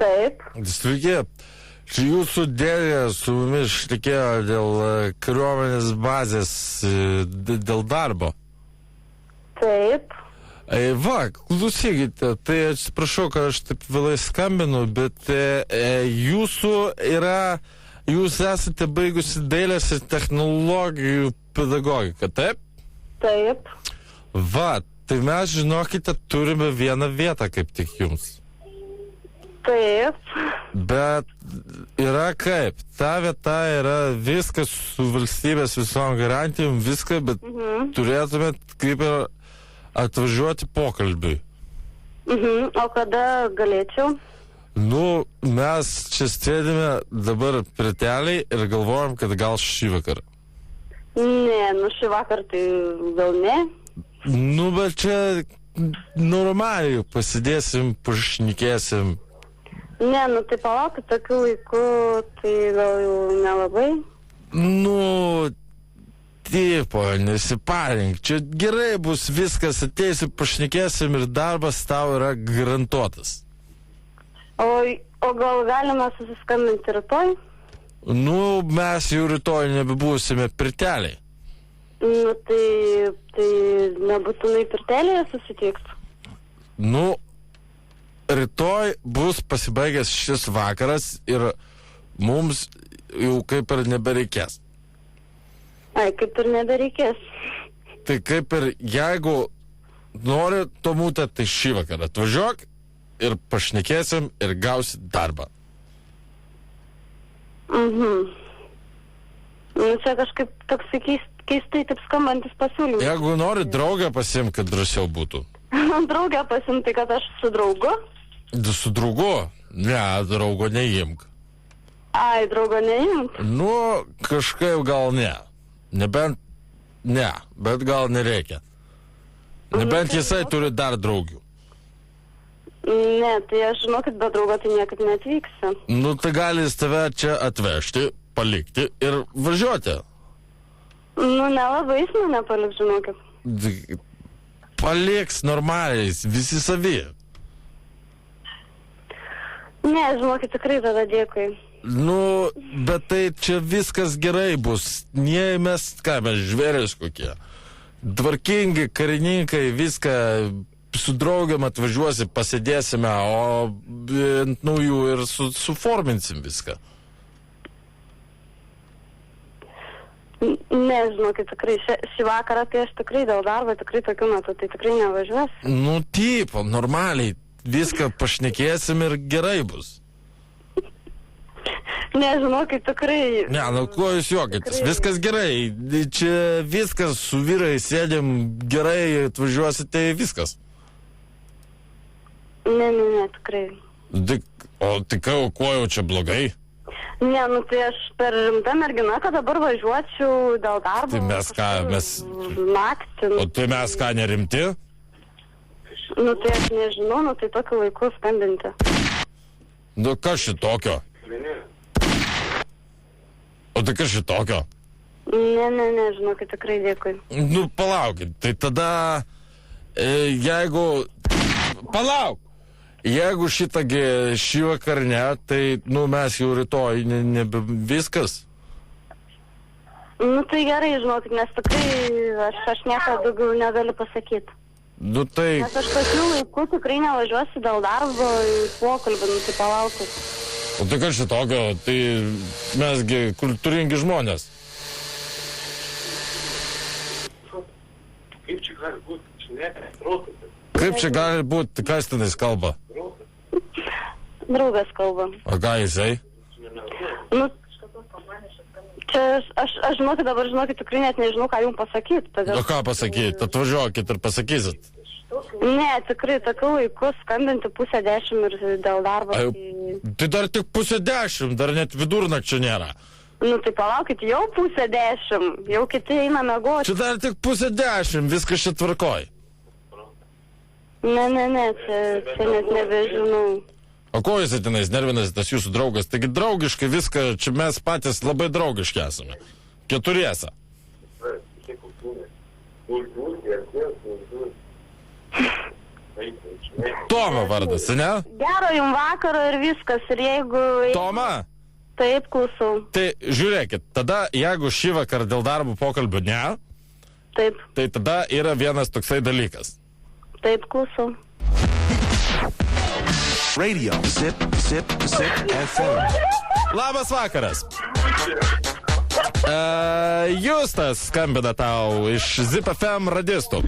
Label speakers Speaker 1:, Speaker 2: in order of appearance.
Speaker 1: Taip.
Speaker 2: Sveiki. Jūsų dėlė su mumis šnekėjo dėl kariuomenės bazės, dėl darbo.
Speaker 1: Taip.
Speaker 2: Va, klausykite, tai atsiprašau, kad aš taip vėlai skambinu, bet jūs esate baigusi dailės ir technologijų pedagogiką, taip?
Speaker 1: Taip.
Speaker 2: Va, tai mes, žinokite, turime vieną vietą kaip tik jums.
Speaker 1: Taip.
Speaker 2: Bet yra kaip, ta vieta yra viskas su valstybės visom garantijom, viską, bet turėtumėt kaip ir atvažiuoti pokalbiui.
Speaker 1: O kada galėčiau?
Speaker 2: Nu, mes čia sėdime dabar priteliai ir galvojam, kad gal šį vakarą.
Speaker 1: Ne, šį vakarą tai gal ne.
Speaker 2: Nu, bet čia normaliai pasidėsim, pašnekėsim.
Speaker 1: Ne, tai palaukit, tokiu laiku, tai gal jau nelabai.
Speaker 2: Nu, tipo, nesiparink. Čia gerai bus viskas, ateisi, pašnekėsim ir darbas tau yra garantuotas.
Speaker 1: O gal galima susiskambinti rytoj?
Speaker 2: Nu, mes jau rytoj nebebūsime pirteliai.
Speaker 1: Nu, tai nebūtinai pirtelėje susitiks.
Speaker 2: Nu, rytoj bus pasibaigęs šis vakaras ir mums jau kaip ir nebereikės.
Speaker 1: Kaip ir nebereikės.
Speaker 2: Tai kaip ir jeigu nori, Tomutė, tai šį vakarą atvažiuok ir pašnekėsim ir gausi darbą.
Speaker 1: Nu, čia kažkaip toks keistai taip skambantis pasiūlymas.
Speaker 2: Jeigu nori draugę pasimti, kad drąsiau būtų.
Speaker 1: Draugę pasimti, kad aš su draugu?
Speaker 2: Su draugu? Ne, draugo neimk.
Speaker 1: Draugo neimk?
Speaker 2: Nu, kažkaip gal ne. Bet gal nereikia. Nebent jisai turi dar draugių.
Speaker 1: Ne, tai aš žinokit, be draugo tai niekad neatvyksiu.
Speaker 2: Nu, tai gali jis tave čia atvežti, palikti ir važiuoti.
Speaker 1: Nu, nelabai jis mane paliks, žinokit.
Speaker 2: Paliks normaliais, visi savi.
Speaker 1: Ne, žinokit, tikrai tada dėkui.
Speaker 2: Nu, bet tai čia viskas gerai bus. Nie mes, mes žvėrės kokie. Tvarkingi karininkai, viską su draugiam atvažiuosi, pasidėsime, o ant naujų ir suforminsim viską.
Speaker 1: Ne, žinokit, tikrai šį vakarą tai aš tikrai dėl darbo, tikrai tokiu metu, tai tikrai nevažiuos.
Speaker 2: Nu, taip, normaliai, viską pašnekėsim ir gerai bus.
Speaker 1: Ne, žinokit, tikrai...
Speaker 2: Ne, nu, kuo jūs juokitės, viskas gerai, čia viskas su vyrai sėdėm gerai, atvažiuosite viskas.
Speaker 1: Ne, tikrai.
Speaker 2: O tai kuo jau čia blogai?
Speaker 1: Ne, tai aš per rimta mergina, kad dabar važiuočiau dėl darbo.
Speaker 2: Tai mes ką,
Speaker 1: naktį.
Speaker 2: O tai mes ką, nerimti?
Speaker 1: Nu, tai aš nežinau, tai tokiu laiku skambinti.
Speaker 2: Nu, kas šitokio? O tai kas šitokio?
Speaker 1: Ne, žinokit, tikrai dėkui.
Speaker 2: Nu, palaukit, tai tada, Palauk! Jeigu šitągi šį vakar ne, tai, mes jau rytoj viskas.
Speaker 1: Nu, tai gerai, žinokit, nes tikrai aš nieko daugiau negaliu pasakyti.
Speaker 2: Nu, tai...
Speaker 1: Nes aš tokiu laiku tikrai nevažiuosiu dėl darbo į pokalbį, tai palaukit.
Speaker 2: O tai kas šitokio, tai mesgi kultūringi žmonės.
Speaker 3: Kaip čia gali būti?
Speaker 2: Kaip čia gali būti, kas tenais kalba?
Speaker 1: Draugas kalba.
Speaker 2: O ką jisai?
Speaker 1: Nu, čia aš žinokit, dabar tikrai net nežinau, ką jums pasakyti.
Speaker 2: O ką pasakyti? Atvažiuokit ir pasakysit.
Speaker 1: Ne, tikrai, tokiu laiku skambinti 9:30 ir dėl darbo.
Speaker 2: Tai dar tik 9:30, dar net vidurnakčio nėra.
Speaker 1: Nu, tai palaukit, jau 9:30, jau kiti eina miegoti.
Speaker 2: Čia dar tik 9:30, viskas čia tvarkoj.
Speaker 1: Ne, čia net nebežinau.
Speaker 2: O ko jis atinais nervinasi, tas jūsų draugas? Taigi draugiškai viską, čia mes patys labai draugiški esame. Keturiese. Tomo vardas, ne?
Speaker 1: Gero jums vakaro ir viskas. Ir jeigu...
Speaker 2: Toma?
Speaker 1: Taip, klausau.
Speaker 2: Tai žiūrėkit, tada jeigu šį vakar dėl darbo pokalbio ne,
Speaker 1: Taip.
Speaker 2: tai tada yra vienas toksai dalykas.
Speaker 1: Taip, klausau.
Speaker 3: Radio Zip FM.
Speaker 2: Labas vakaras. Justas skambina tau iš Zip FM radistų.